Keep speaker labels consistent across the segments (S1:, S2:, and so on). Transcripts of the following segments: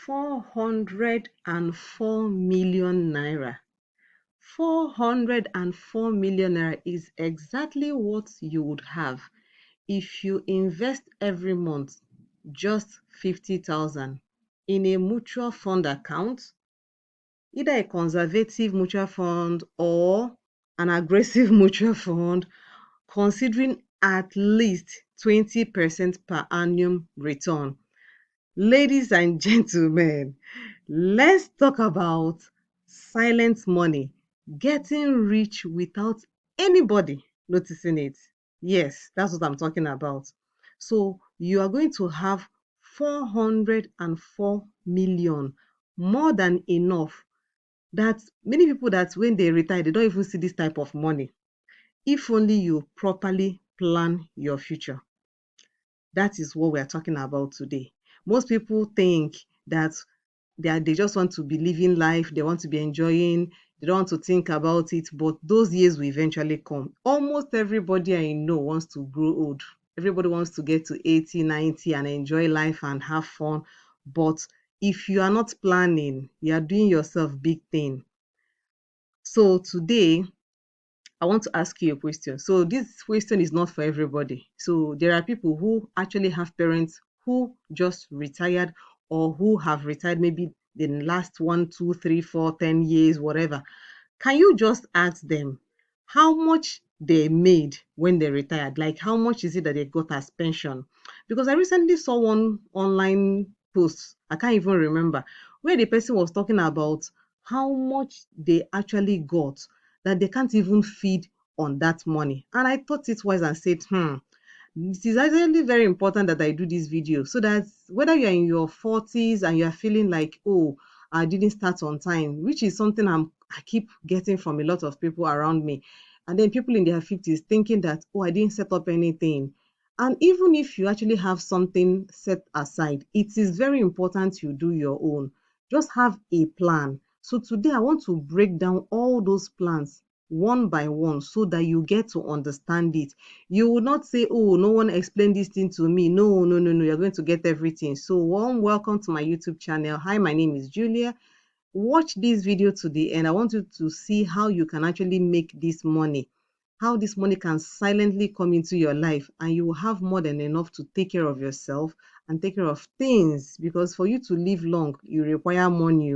S1: 404 million naira. 404 million naira is exactly what you would have if you invest every month just 50,000 in a mutual fund account, either a conservative mutual fund or an aggressive mutual fund, considering at least 20% per annum return. Ladies and gentlemen, let's talk about silent money, getting rich without anybody noticing it. Yes, that's what I'm talking about. So you are going to have 404 million, more than enough. That many people, that when they retire, they don't even see this type of money. If only you properly plan your future. That is what we are talking about today. Most people think that they just want to be living life, they want to be enjoying, they don't want to think about it, but those years will eventually come. Almost everybody I know wants to grow old. Everybody wants to get to 80, 90 and enjoy life and have fun. But if you are not planning, you are doing yourself big thing. So today I want to ask you a question. So this question is not for everybody. So there are people who actually have parents who just retired, or who have retired maybe the last 1, 2, 3, 4, 10 years, whatever. Can you just ask them how much they made when they retired? Like, how much is it that they got as pension? Because I recently saw one online post, I can't even remember, where the person was talking about how much they actually got, that they can't even feed on that money. And I thought it wise and said, it is actually very important that I do this video, so that whether you're in your 40s and you're feeling like, oh, I didn't start on time, which is something I keep getting from a lot of people around me. And then people in their 50s thinking that, oh, I didn't set up anything. And even if you actually have something set aside, it is very important you do your own. Just have a plan. So today I want to break down all those plans one by one so that you get to understand it. You will not say, oh, no one explained this thing to me. No, no, no, no. You're going to get everything. So warm welcome to my YouTube channel. Hi, my name is Julia. Watch this video to the end. I want you to see how you can actually make this money, how this money can silently come into your life, and you will have more than enough to take care of yourself and take care of things. Because for you to live long, you require money.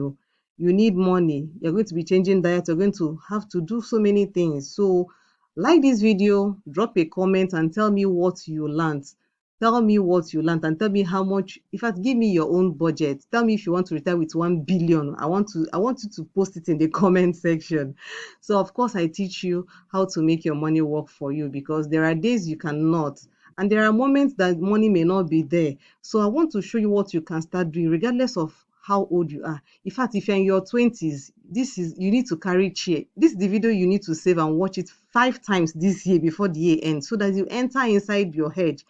S1: You need money. You're going to be changing diet. You're going to have to do so many things. So like this video, drop a comment and tell me what you learned. Tell me what you learned and tell me how much. In fact, give me your own budget. Tell me if you want to retire with 1 billion. I want you to post it in the comment section. So of course I teach you how to make your money work for you, because there are days you cannot, and there are moments that money may not be there. So I want to show you what you can start doing regardless of how old you are. In fact, if you're in your 20s, you need to carry chair. This is the video you need to save and watch it 5 times this year before the year ends, so that you enter inside your head,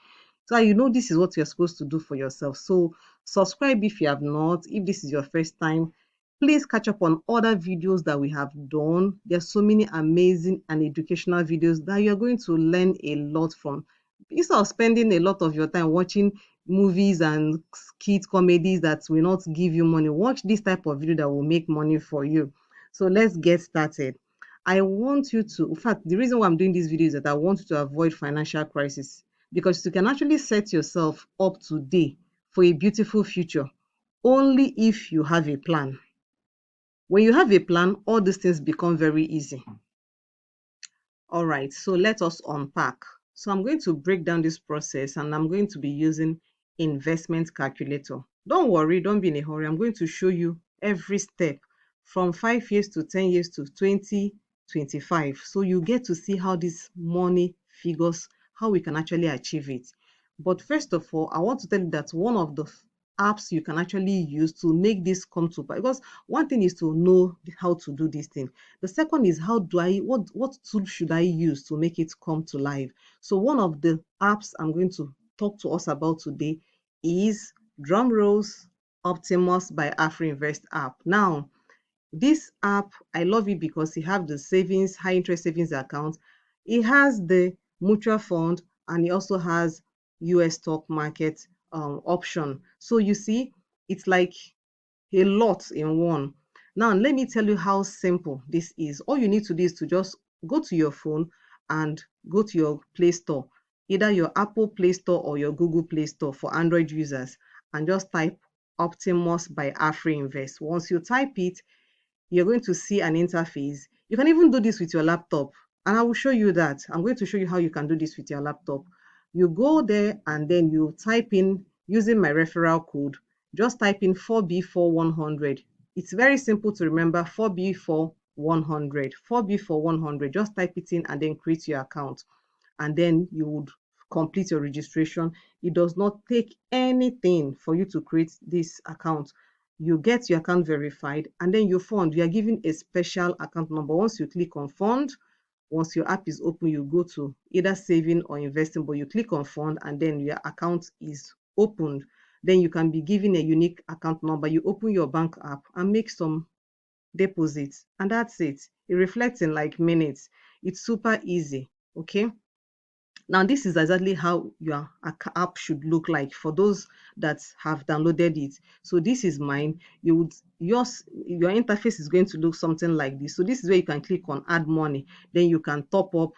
S1: so that you know this is what you're supposed to do for yourself. So subscribe if you have not. If this is your first time, please catch up on other videos that we have done. There's so many amazing and educational videos that you're going to learn a lot from. Instead of spending a lot of your time watching movies and skit comedies that will not give you money, watch this type of video that will make money for you. So let's get started. I want you to, in fact, the reason why I'm doing this video is that I want you to avoid financial crisis, because you can actually set yourself up today for a beautiful future only if you have a plan. When you have a plan, all these things become very easy. All right, so let us unpack. So I'm going to break down this process, and I'm going to be using investment calculator. Don't worry, don't be in a hurry. I'm going to show you every step from 5 years to 10 years to 2025. So you get to see how this money figures, how we can actually achieve it. But first of all, I want to tell you that one of the apps you can actually use to make this come to pass, because one thing is to know how to do this thing. The second is, how do I what tool should I use to make it come to life? So one of the apps I'm going to talk to us about today is, drum rolls, Optimus by Afrinvest app. Now, this app, I love it because it have the savings, high interest savings account. It has the mutual fund, and it also has US stock market option. So you see, it's like a lot in one. Now, let me tell you how simple this is. All you need to do is to just go to your phone and go to your Play Store, either your Apple Play Store or your Google Play Store for Android users, and just type Optimus by Afrinvest. Once you type it, you're going to see an interface. You can even do this with your laptop, and I will show you that. I'm going to show you how you can do this with your laptop. You go there and then you type in using my referral code. Just type in 4B4100. It's very simple to remember, 4B4100. 4B4100. Just type it in and then create your account, and then you would complete your registration. It does not take anything for you to create this account. You get your account verified, and then you fund. You are given a special account number. Once you click on fund, once your app is open, you go to either saving or investing, but you click on fund and then your account is opened. Then you can be given a unique account number. You open your bank app and make some deposits, and that's it. It reflects in like minutes. It's super easy. Okay. Now, this is exactly how your app should look like for those that have downloaded it. So this is mine. Your interface is going to look something like this. So this is where you can click on add money. Then you can top up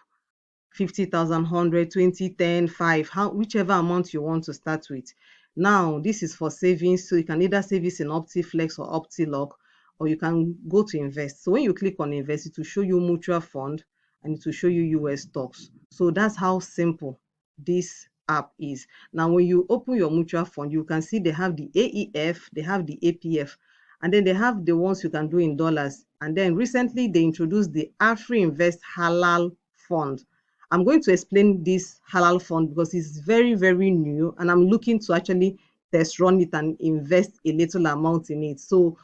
S1: 50,000, 100, 20, 10, 5, whichever amount you want to start with. Now, this is for savings. So you can either save this in OptiFlex or OptiLock, or you can go to invest. So when you click on invest, it will show you mutual fund and it will show you US stocks. So that's how simple this app is. Now, when you open your mutual fund, you can see they have the AEF, they have the APF, and then they have the ones you can do in dollars. And then recently they introduced the Afrinvest Halal fund. I'm going to explain this Halal fund because it's very, very new, and I'm looking to actually test run it and invest a little amount in it. So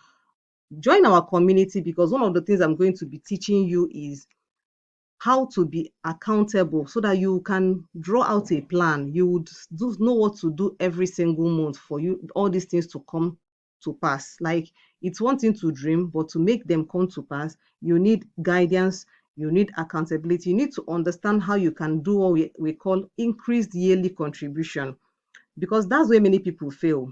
S1: join our community, because one of the things I'm going to be teaching you is how to be accountable so that you can draw out a plan. You would know what to do every single month for you, all these things to come to pass. Like, it's one thing to dream, but to make them come to pass, you need guidance, you need accountability, you need to understand how you can do what we call increased yearly contribution, because that's where many people fail.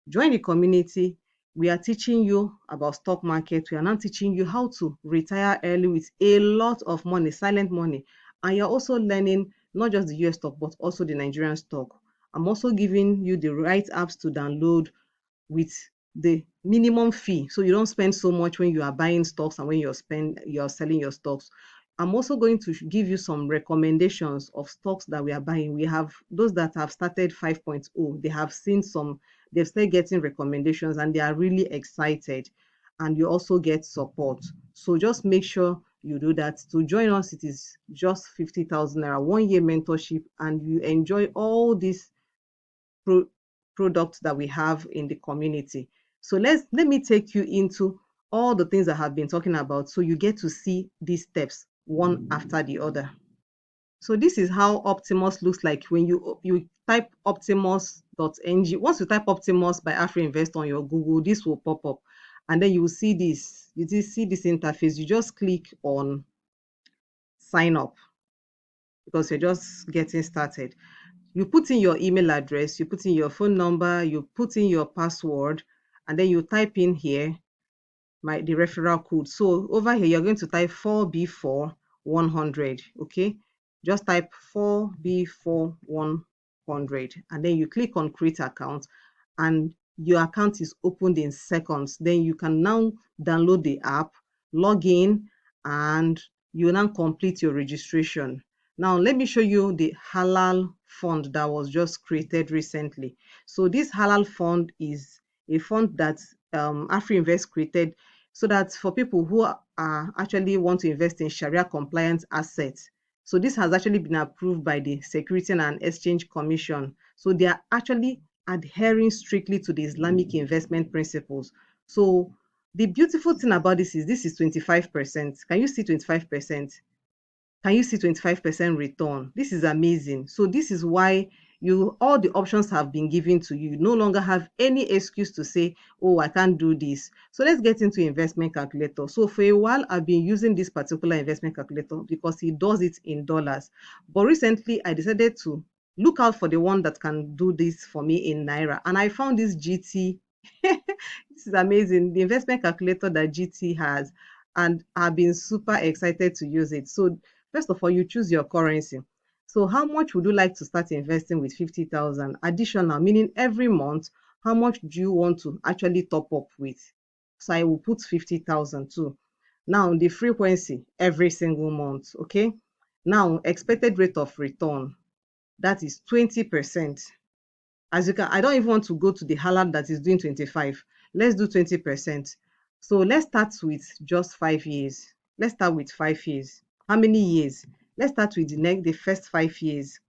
S1: Join the community. We are teaching you about stock market. We are now teaching you how to retire early with a lot of money, silent money. And you're also learning not just the US stock, but also the Nigerian stock. I'm also giving you the right apps to download with the minimum fee, so you don't spend so much when you are buying stocks and when you're selling your stocks. I'm also going to give you some recommendations of stocks that we are buying. We have those that have started 5.0. They have seen some, they've started getting recommendations and they are really excited. And you also get support. So just make sure you do that. To join us, it is just 50,000 naira, 1 year mentorship, and you enjoy all these pro products that we have in the community. So let me take you into all the things I have been talking about, so you get to see these steps one after the other. So this is how Optimus looks like when you type optimus.ng. Once you type Optimus by Afrinvest on your Google, this will pop up, and then you will see this. You see this interface. You just click on sign up because you're just getting started. You put in your email address, you put in your phone number, you put in your password, and then you type in here the referral code. So over here, you're going to type 4B4100. Okay, just type 4B4100, and then you click on create account, and your account is opened in seconds. Then you can now download the app, log in, and you now complete your registration. Now, let me show you the Halal fund that was just created recently. So this Halal fund is a fund that Afrinvest created so that for people who are actually want to invest in Sharia compliant assets. So this has actually been approved by the Security and Exchange Commission. So they are actually adhering strictly to the Islamic investment principles. So the beautiful thing about this is 25%. Can you see 25%? Can you see 25% return? This is amazing. So this is why all the options have been given to you. You no longer have any excuse to say, oh, I can't do this. So let's get into investment calculator. So for a while, I've been using this particular investment calculator because it does it in dollars. But recently, I decided to look out for the one that can do this for me in Naira. And I found this GT This is amazing. The investment calculator that GT has, and I've been super excited to use it. So, first of all, you choose your currency. So, how much would you like to start investing with 50,000 additional, meaning every month, how much do you want to actually top up with? So, I will put 50,000 too. Now, the frequency every single month, okay? Now, expected rate of return, that is 20%. As you can, I don't even want to go to the Halal that is doing 25. Let's do 20%. So let's start with just 5 years. Let's start with 5 years. How many years? Let's start with the first 5 years.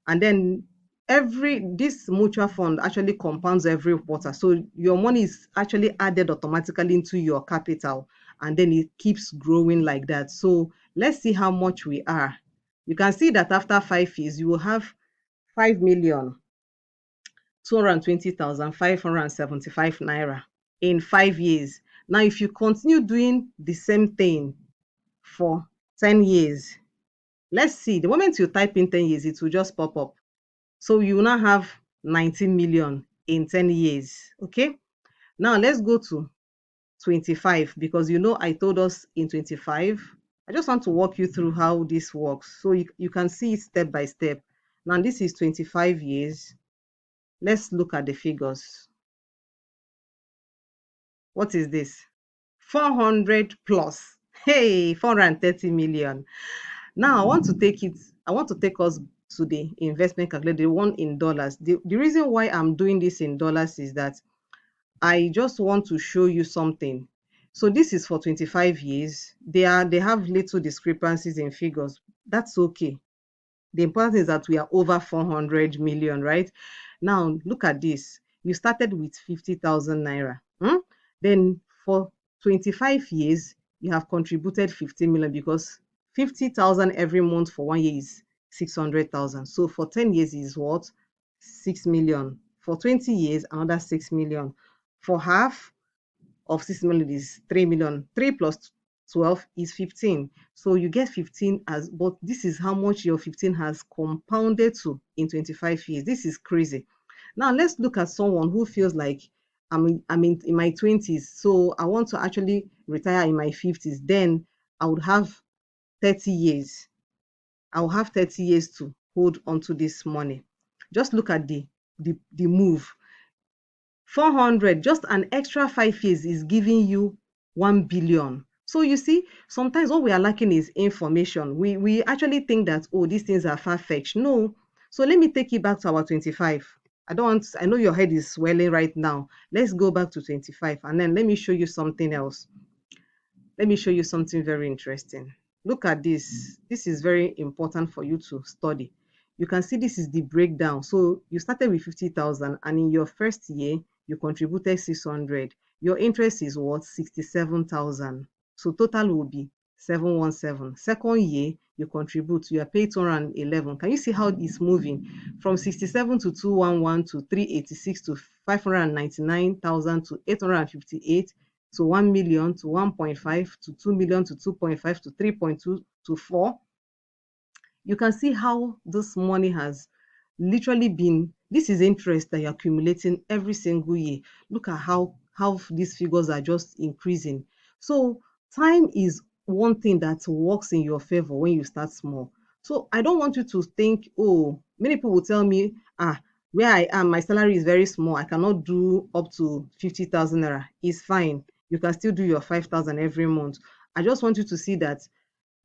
S1: And then this mutual fund actually compounds every quarter. So your money is actually added automatically into your capital, and then it keeps growing like that. So let's see how much we are. You can see that after 5 years, you will have 5,220,575 naira in 5 years. Now, if you continue doing the same thing for 10 years, let's see, the moment you type in 10 years, it will just pop up. So you will now have 19 million in 10 years. Okay. Now let's go to 25, because I told us in 25. I just want to walk you through how this works so you can see it step by step. Now, this is 25 years. Let's look at the figures. What is this? 400 plus. Hey, 430 million. Now I want to take us to the investment calculator, the one in dollars. The reason why I'm doing this in dollars is that I just want to show you something. So this is for 25 years. They have little discrepancies in figures. That's okay. The important thing is that we are over 400 million, right? Now, look at this. You started with 50,000 naira. Then for 25 years, you have contributed 15 million, because 50,000 every month for 1 year is 600,000. So for 10 years is what? 6 million. For 20 years, another 6 million. For half of 6 million is 3 million. 3 plus 12 is 15. So you get 15 as, but this is how much your 15 has compounded to in 25 years. This is crazy. Now let's look at someone who feels like in my 20s, so I want to actually retire in my 50s. Then I would have 30 years. I'll have 30 years to hold onto this money. Just look at the move. 400, just an extra 5 years is giving you 1 billion. So you see, sometimes what we are lacking is information. We actually think that, oh, these things are far-fetched. No. So let me take you back to our 25. I know your head is swelling right now. Let's go back to 25, and then let me show you something else. Let me show you something very interesting. Look at this. This is very important for you to study. You can see this is the breakdown. So you started with 50,000, and in your first year, you contributed 600. Your interest is what? 67,000. So total will be 717. Second year, you contribute, you are paid 211. Can you see how it's moving from 67 to 211 to 386 to 599,000 to 858 to 1 million to 1.5 to 2 million to 2.5 to 3.2 to 4? You can see how this money has literally been, this is interest that you're accumulating every single year. Look at how these figures are just increasing. So time is one thing that works in your favor when you start small. So I don't want you to think, oh, many people will tell me, where I am, my salary is very small, I cannot do up to 50,000 naira. It's fine, you can still do your 5,000 every month. I just want you to see that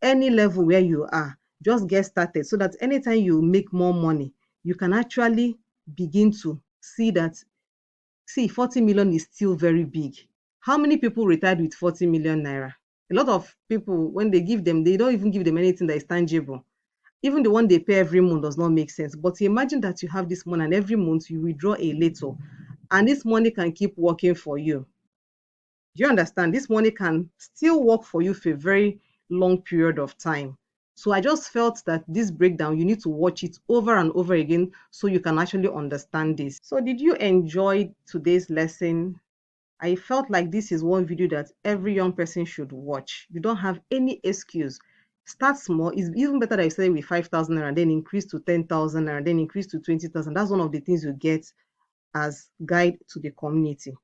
S1: any level where you are, just get started, so that anytime you make more money, you can actually begin to see that, see, 40 million is still very big. How many people retired with 40 million naira? A lot of people, when they give them, they don't even give them anything that is tangible. Even the one they pay every month does not make sense. But imagine that you have this money, and every month you withdraw a little, and this money can keep working for you. Do you understand? This money can still work for you for a very long period of time. So I just felt that this breakdown, you need to watch it over and over again so you can actually understand this. So did you enjoy today's lesson? I felt like this is one video that every young person should watch. You don't have any excuse. Start small. It's even better that you start with 5,000 naira and then increase to 10,000 naira and then increase to 20,000. That's one of the things you get as guide to the community.